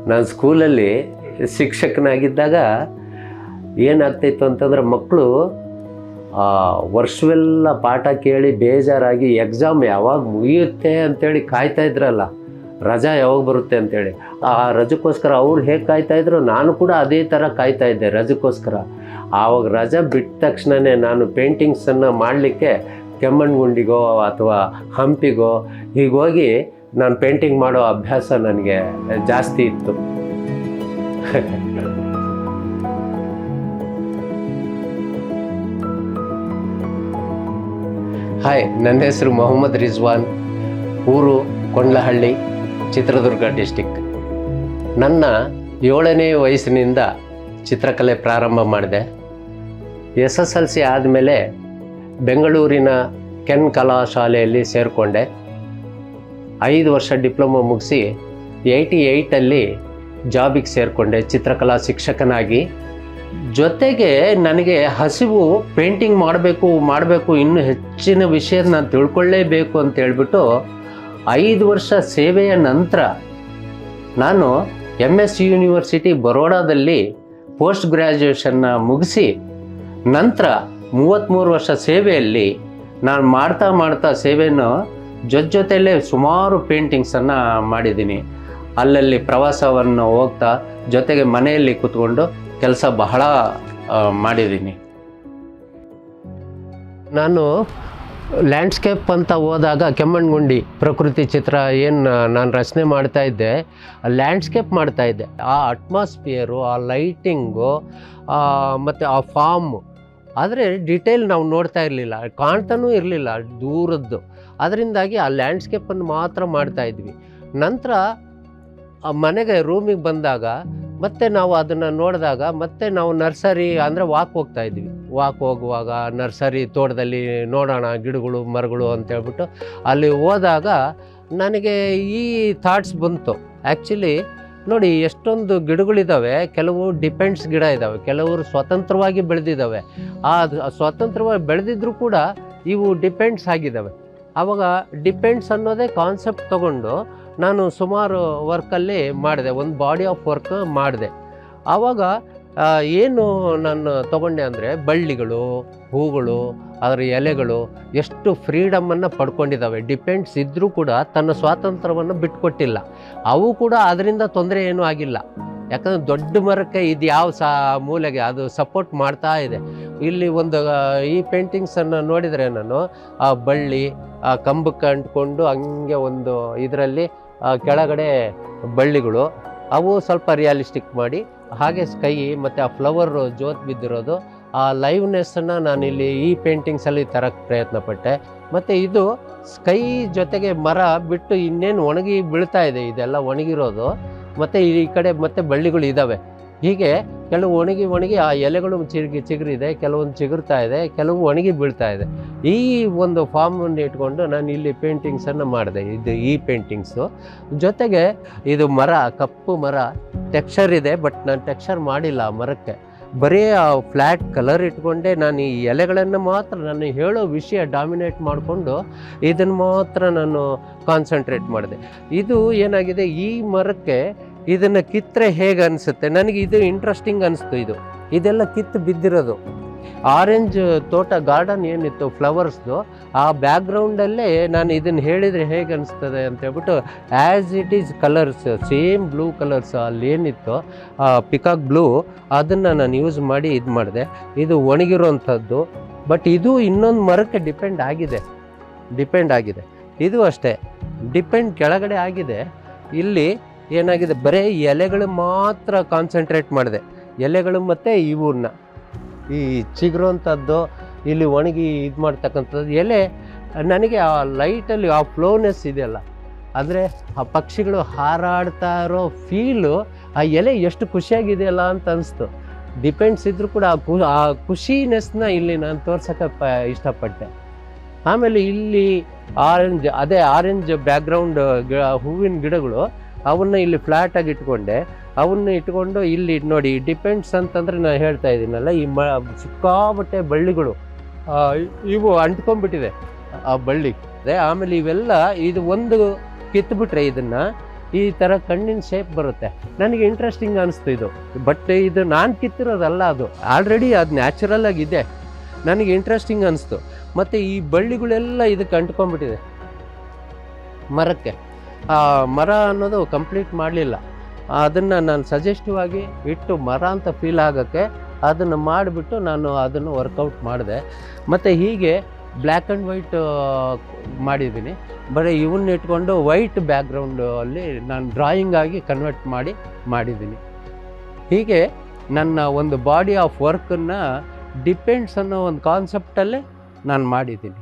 ನಾನು ಸ್ಕೂಲಲ್ಲಿ ಶಿಕ್ಷಕನಾಗಿದ್ದಾಗ ಏನಾಗ್ತಾಯಿತ್ತು ಅಂತಂದ್ರೆ ಮಕ್ಕಳು ವರ್ಷವೆಲ್ಲ ಪಾಠ ಕೇಳಿ ಬೇಜಾರಾಗಿ ಎಕ್ಸಾಮ್ ಯಾವಾಗ ಮುಗಿಯುತ್ತೆ ಅಂಥೇಳಿ ಕಾಯ್ತಾ ಇದ್ರಲ್ಲ, ರಜಾ ಯಾವಾಗ ಬರುತ್ತೆ ಅಂಥೇಳಿ. ಆ ರಜಕ್ಕೋಸ್ಕರ ಅವ್ರು ಹೇಗೆ ಕಾಯ್ತಾಯಿದ್ರು, ನಾನು ಕೂಡ ಅದೇ ಥರ ಕಾಯ್ತಾ ಇದ್ದೆ ರಜಕ್ಕೋಸ್ಕರ. ಆವಾಗ ರಜಾ ಬಿಟ್ಟ ತಕ್ಷಣವೇ ನಾನು ಪೇಂಟಿಂಗ್ಸನ್ನು ಮಾಡಲಿಕ್ಕೆ ಕೆಮ್ಮಣ್ಣುಗುಂಡಿಗೋ ಅಥವಾ ಹಂಪಿಗೋ ಹೀಗೋಗಿ ನಾನು ಪೇಂಟಿಂಗ್ ಮಾಡೋ ಅಭ್ಯಾಸ ನನಗೆ ಜಾಸ್ತಿ ಇತ್ತು. ಹಾಯ್, ನನ್ನ ಹೆಸರು ಮೊಹಮ್ಮದ್ ರಿಜ್ವಾನ್, ಊರು ಕೊಂಡ್ಲಹಳ್ಳಿ, ಚಿತ್ರದುರ್ಗ ಡಿಸ್ಟಿಕ್. ನನ್ನ 7ನೇ ವಯಸ್ಸಿನಿಂದ ಚಿತ್ರಕಲೆ ಪ್ರಾರಂಭ ಮಾಡಿದೆ. SSLC ಆದಮೇಲೆ ಬೆಂಗಳೂರಿನ ಕೆನ್ ಕಲಾಶಾಲೆಯಲ್ಲಿ ಸೇರಿಕೊಂಡೆ. 5 ವರ್ಷ ಡಿಪ್ಲೊಮಾ ಮುಗಿಸಿ 88ಅಲ್ಲಿ ಜಾಬಿಗೆ ಸೇರಿಕೊಂಡೆ ಚಿತ್ರಕಲಾ ಶಿಕ್ಷಕನಾಗಿ. ಜೊತೆಗೆ ನನಗೆ ಹಸಿವು ಪೇಂಟಿಂಗ್ ಮಾಡಬೇಕು ಇನ್ನೂ ಹೆಚ್ಚಿನ ವಿಷಯ ನಾನು ತಿಳ್ಕೊಳ್ಳೇಬೇಕು ಅಂತ ಹೇಳ್ಬಿಟ್ಟು 5 ವರ್ಷ ಸೇವೆಯ ನಂತರ ನಾನು MS ಯೂನಿವರ್ಸಿಟಿ ಬರೋಡಾದಲ್ಲಿ ಪೋಸ್ಟ್ ಗ್ರ್ಯಾಜುಯೇಷನ್ನ ಮುಗಿಸಿ ನಂತರ 33 ವರ್ಷ ಸೇವೆಯಲ್ಲಿ ನಾನು ಮಾಡ್ತಾ ಸೇವೆಯನ್ನು ಜೊತೆಯಲ್ಲೇ ಸುಮಾರು ಪೇಂಟಿಂಗ್ಸನ್ನು ಮಾಡಿದ್ದೀನಿ. ಅಲ್ಲಲ್ಲಿ ಪ್ರವಾಸವನ್ನು ಹೋಗ್ತಾ ಜೊತೆಗೆ ಮನೆಯಲ್ಲಿ ಕೂತ್ಕೊಂಡು ಕೆಲಸ ಬಹಳ ಮಾಡಿದ್ದೀನಿ. ನಾನು ಲ್ಯಾಂಡ್ಸ್ಕೇಪ್ ಅಂತ ಹೋದಾಗ ಕೆಮ್ಮಣ್ಣುಗುಂಡಿ ಪ್ರಕೃತಿ ಚಿತ್ರ ಏನು ನಾನು ರಚನೆ ಮಾಡ್ತಾಯಿದ್ದೆ, ಲ್ಯಾಂಡ್ಸ್ಕೇಪ್ ಮಾಡ್ತಾಯಿದ್ದೆ. ಆ ಅಟ್ಮಾಸ್ಫಿಯರು, ಆ ಲೈಟಿಂಗು ಮತ್ತು ಆ ಫಾರ್ಮು, ಆದರೆ ಡೀಟೇಲ್ ನಾವು ನೋಡ್ತಾ ಇರಲಿಲ್ಲ, ಕಾಣ್ತಾನೂ ಇರಲಿಲ್ಲ ದೂರದ್ದು. ಅದರಿಂದಾಗಿ ಆ ಲ್ಯಾಂಡ್ಸ್ಕೇಪನ್ನು ಮಾತ್ರ ಮಾಡ್ತಾಯಿದ್ವಿ. ನಂತರ ಮನೆಗೆ ರೂಮಿಗೆ ಬಂದಾಗ ಮತ್ತೆ ನಾವು ಅದನ್ನು ನೋಡಿದಾಗ ಮತ್ತೆ ನಾವು ನರ್ಸರಿ ಅಂದರೆ ವಾಕ್ ಹೋಗ್ತಾಯಿದ್ವಿ. ವಾಕ್ ಹೋಗುವಾಗ ನರ್ಸರಿ ತೋಟದಲ್ಲಿ ನೋಡೋಣ ಗಿಡಗಳು ಮರಗಳು ಅಂತೇಳ್ಬಿಟ್ಟು ಅಲ್ಲಿ ಹೋದಾಗ ನನಗೆ ಈ ಥಾಟ್ಸ್ ಬಂತು. ಆ್ಯಕ್ಚುಲಿ ನೋಡಿ, ಎಷ್ಟೊಂದು ಗಿಡಗಳಿದ್ದಾವೆ, ಕೆಲವು ಡಿಪೆಂಡ್ಸ್ ಗಿಡ ಇದ್ದಾವೆ, ಕೆಲವರು ಸ್ವತಂತ್ರವಾಗಿ ಬೆಳೆದಿದ್ದಾವೆ. ಆ ಸ್ವತಂತ್ರವಾಗಿ ಬೆಳೆದಿದ್ರೂ ಕೂಡ ಇವು ಡಿಪೆಂಡ್ಸ್ ಆಗಿದ್ದಾವೆ. ಆವಾಗ ಡಿಪೆಂಡ್ಸ್ ಅನ್ನೋದೇ ಕಾನ್ಸೆಪ್ಟ್ ತಗೊಂಡು ನಾನು ಸುಮಾರು ವರ್ಕಲ್ಲಿ ಮಾಡಿದೆ, ಒಂದು ಬಾಡಿ ಆಫ್ ವರ್ಕ್ ಮಾಡಿದೆ. ಆವಾಗ ಏನು ನಾನು ತಗೊಂಡೆ ಅಂದರೆ ಬಳ್ಳಿಗಳು, ಹೂಗಳು, ಅದರ ಎಲೆಗಳು ಎಷ್ಟು ಫ್ರೀಡಮನ್ನು ಪಡ್ಕೊಂಡಿದ್ದಾವೆ. ಡಿಪೆಂಡ್ಸ್ ಇದ್ದರೂ ಕೂಡ ತನ್ನ ಸ್ವಾತಂತ್ರ್ಯವನ್ನು ಬಿಟ್ಕೊಟ್ಟಿಲ್ಲ. ಅವು ಕೂಡ ಅದರಿಂದ ತೊಂದರೆ ಏನೂ ಆಗಿಲ್ಲ. ಯಾಕಂದರೆ ದೊಡ್ಡ ಮರಕ್ಕೆ ಇದು ಯಾವ ಮೂಲೆಗೆ ಅದು ಸಪೋರ್ಟ್ ಮಾಡ್ತಾ ಇದೆ. ಇಲ್ಲಿ ಒಂದು ಈ ಪೇಂಟಿಂಗ್ಸನ್ನು ನೋಡಿದರೆ ನಾನು ಆ ಬಳ್ಳಿ ಆ ಕಂಬಕ್ಕೆ ಅಂಟ್ಕೊಂಡು ಹಂಗೆ ಒಂದು ಇದರಲ್ಲಿ ಕೆಳಗಡೆ ಬಳ್ಳಿಗಳು, ಅವು ಸ್ವಲ್ಪ ರಿಯಾಲಿಸ್ಟಿಕ್ ಮಾಡಿ, ಹಾಗೆ ಸ್ಕೈ ಮತ್ತು ಆ ಫ್ಲವರ್ ಜೋತ್ ಬಿದ್ದಿರೋದು, ಆ ಲೈವ್ನೆಸ್ಸನ್ನು ನಾನಿಲ್ಲಿ ಈ ಪೇಂಟಿಂಗ್ಸಲ್ಲಿ ತರಕ್ಕೆ ಪ್ರಯತ್ನಪಟ್ಟೆ. ಮತ್ತು ಇದು ಸ್ಕೈ ಜೊತೆಗೆ ಮರ ಬಿಟ್ಟು ಇನ್ನೇನು ಒಣಗಿ ಬೀಳ್ತಾ ಇದೆ, ಇದೆಲ್ಲ ಒಣಗಿರೋದು. ಮತ್ತು ಈ ಕಡೆ ಮತ್ತೆ ಬಳ್ಳಿಗಳು ಇದ್ದಾವೆ. ಹೀಗೆ ಕೆಲವು ಒಣಗಿ ಆ ಎಲೆಗಳು ಚಿಗುರಿದೆ, ಕೆಲವೊಂದು ಚಿಗುರ್ತಾ ಇದೆ, ಕೆಲವು ಒಣಗಿ ಬೀಳ್ತಾ ಇದೆ. ಈ ಒಂದು ಫಾರ್ಮನ್ನು ಇಟ್ಕೊಂಡು ನಾನು ಇಲ್ಲಿ ಪೇಂಟಿಂಗ್ಸನ್ನು ಮಾಡಿದೆ. ಇದು ಈ ಪೇಂಟಿಂಗ್ಸು ಜೊತೆಗೆ ಇದು ಮರ, ಕಪ್ಪು ಮರ, ಟೆಕ್ಸ್ಚರ್ ಇದೆ, ಬಟ್ ನಾನು ಟೆಕ್ಸ್ಚರ್ ಮಾಡಿಲ್ಲ ಆ ಮರಕ್ಕೆ. ಬರೀ ಆ ಫ್ಲ್ಯಾಟ್ ಕಲರ್ ಇಟ್ಕೊಂಡೆ ನಾನು ಈ ಎಲೆಗಳನ್ನು ಮಾತ್ರ ನಾನು ಹೇಳೋ ವಿಷಯ ಡಾಮಿನೇಟ್ ಮಾಡಿಕೊಂಡು ಇದನ್ನು ಮಾತ್ರ ನಾನು ಕಾನ್ಸಂಟ್ರೇಟ್ ಮಾಡಿದೆ. ಇದು ಏನಾಗಿದೆ, ಈ ಮರಕ್ಕೆ ಇದನ್ನು ಕಿತ್ತರೆ ಹೇಗೆ ಅನಿಸುತ್ತೆ, ನನಗೆ ಇದು ಇಂಟ್ರೆಸ್ಟಿಂಗ್ ಅನಿಸ್ತು. ಇದೆಲ್ಲ ಕಿತ್ತು ಬಿದ್ದಿರೋದು. ಆರೆಂಜ್ ತೋಟ ಗಾರ್ಡನ್ ಏನಿತ್ತು ಫ್ಲವರ್ಸ್ದು, ಆ ಬ್ಯಾಕ್ಗ್ರೌಂಡಲ್ಲೇ ನಾನು ಇದನ್ನು ಹೇಳಿದರೆ ಹೇಗೆ ಅನಿಸ್ತದೆ ಅಂತೇಳ್ಬಿಟ್ಟು as it is colours, same blue colours ಅಲ್ಲಿ ಏನಿತ್ತು ಪಿಕಾಕ್ ಬ್ಲೂ, ಅದನ್ನು ನಾನು ಯೂಸ್ ಮಾಡಿ ಇದು ಮಾಡಿದೆ. ಇದು ಒಣಗಿರೋವಂಥದ್ದು, ಬಟ್ ಇದು ಇನ್ನೊಂದು ಮರಕ್ಕೆ ಡಿಪೆಂಡ್ ಆಗಿದೆ. ಇದು ಅಷ್ಟೇ ಡಿಪೆಂಡ್ ಕೆಳಗಡೆ ಆಗಿದೆ. ಇಲ್ಲಿ ಏನಾಗಿದೆ, ಬರೀ ಎಲೆಗಳು ಮಾತ್ರ ಕಾನ್ಸಂಟ್ರೇಟ್ ಮಾಡಿದೆ. ಎಲೆಗಳು ಮತ್ತು ಇವನ್ನ ಈ ಚಿಗುರುವಂಥದ್ದು, ಇಲ್ಲಿ ಒಣಗಿ ಇದು ಮಾಡ್ತಕ್ಕಂಥದ್ದು ಎಲೆ, ನನಗೆ ಆ ಲೈಟಲ್ಲಿ ಆ ಫ್ಲೋನೆಸ್ ಇದೆಯಲ್ಲ, ಅಂದರೆ ಆ ಪಕ್ಷಿಗಳು ಹಾರಾಡ್ತಾ ಇರೋ ಫೀಲು, ಆ ಎಲೆ ಎಷ್ಟು ಖುಷಿಯಾಗಿದೆಯಲ್ಲ ಅಂತ ಅನಿಸ್ತು. ಡಿಪೆಂಡ್ಸ್ ಇದ್ದರೂ ಕೂಡ ಆ ಖುಷಿನೆಸ್ನ ಇಲ್ಲಿ ನಾನು ತೋರ್ಸೋಕ್ಕೆ ಇಷ್ಟಪಟ್ಟೆ. ಆಮೇಲೆ ಇಲ್ಲಿ ಆರೆಂಜ್ ಬ್ಯಾಕ್ಗ್ರೌಂಡ್ ಹೂವಿನ ಗಿಡಗಳು, ಅವನ್ನ ಇಲ್ಲಿ ಫ್ಲ್ಯಾಟಾಗಿ ಇಟ್ಕೊಂಡೆ. ಅವನ್ನ ಇಟ್ಕೊಂಡು ಇಲ್ಲಿ ನೋಡಿ, ಡಿಪೆಂಡ್ಸ್ ಅಂತಂದರೆ ನಾನು ಹೇಳ್ತಾ ಇದ್ದೀನಲ್ಲ, ಈ ಸಿಕ್ಕಾಬಟ್ಟೆ ಬಳ್ಳಿಗಳು ಇವು ಅಂಟ್ಕೊಂಡ್ಬಿಟ್ಟಿದೆ. ಆ ಬಳ್ಳಿ ಆಮೇಲೆ ಇವೆಲ್ಲ ಇದು ಒಂದು ಕಿತ್ಬಿಟ್ರೆ ಇದನ್ನು ಈ ಥರ ಕಣ್ಣಿನ ಶೇಪ್ ಬರುತ್ತೆ. ನನಗೆ ಇಂಟ್ರೆಸ್ಟಿಂಗ್ ಅನಿಸ್ತು ಇದು. ಬಟ್ ಇದು ನಾನು ಕಿತ್ತಿರೋದಲ್ಲ, ಅದು ಆಲ್ರೆಡಿ ಅದು ನ್ಯಾಚುರಲ್ ಆಗಿದೆ. ನನಗೆ ಇಂಟ್ರೆಸ್ಟಿಂಗ್ ಅನಿಸ್ತು. ಮತ್ತು ಈ ಬಳ್ಳಿಗಳೆಲ್ಲ ಇದಕ್ಕೆ ಅಂಟ್ಕೊಂಡ್ಬಿಟ್ಟಿದೆ ಮರಕ್ಕೆ. ಆ ಮರ ಅನ್ನೋದು ಕಂಪ್ಲೀಟ್ ಮಾಡಲಿಲ್ಲ. ಅದನ್ನು ನಾನು ಸಜೆಸ್ಟಿವ್ ಆಗಿ ಇಟ್ಟು ಮರ ಅಂತ ಫೀಲ್ ಆಗೋಕ್ಕೆ ಅದನ್ನು ಮಾಡಿಬಿಟ್ಟು ನಾನು ಅದನ್ನು ವರ್ಕೌಟ್ ಮಾಡಿದೆ. ಮತ್ತು ಹೀಗೆ ಬ್ಲ್ಯಾಕ್ ಆ್ಯಂಡ್ ವೈಟ್ ಮಾಡಿದ್ದೀನಿ. ಬರೀ ಇವನ್ನ ಇಟ್ಕೊಂಡು ವೈಟ್ ಬ್ಯಾಕ್ಗ್ರೌಂಡು ಅಲ್ಲಿ ನಾನು ಡ್ರಾಯಿಂಗ್ ಆಗಿ ಕನ್ವರ್ಟ್ ಮಾಡಿದ್ದೀನಿ. ಹೀಗೆ ನನ್ನ ಒಂದು ಬಾಡಿ ಆಫ್ ವರ್ಕನ್ನು ಡಿಪೆಂಡ್ಸ್ ಅನ್ನೋ ಒಂದು ಕಾನ್ಸೆಪ್ಟಲ್ಲೇ ನಾನು ಮಾಡಿದ್ದೀನಿ.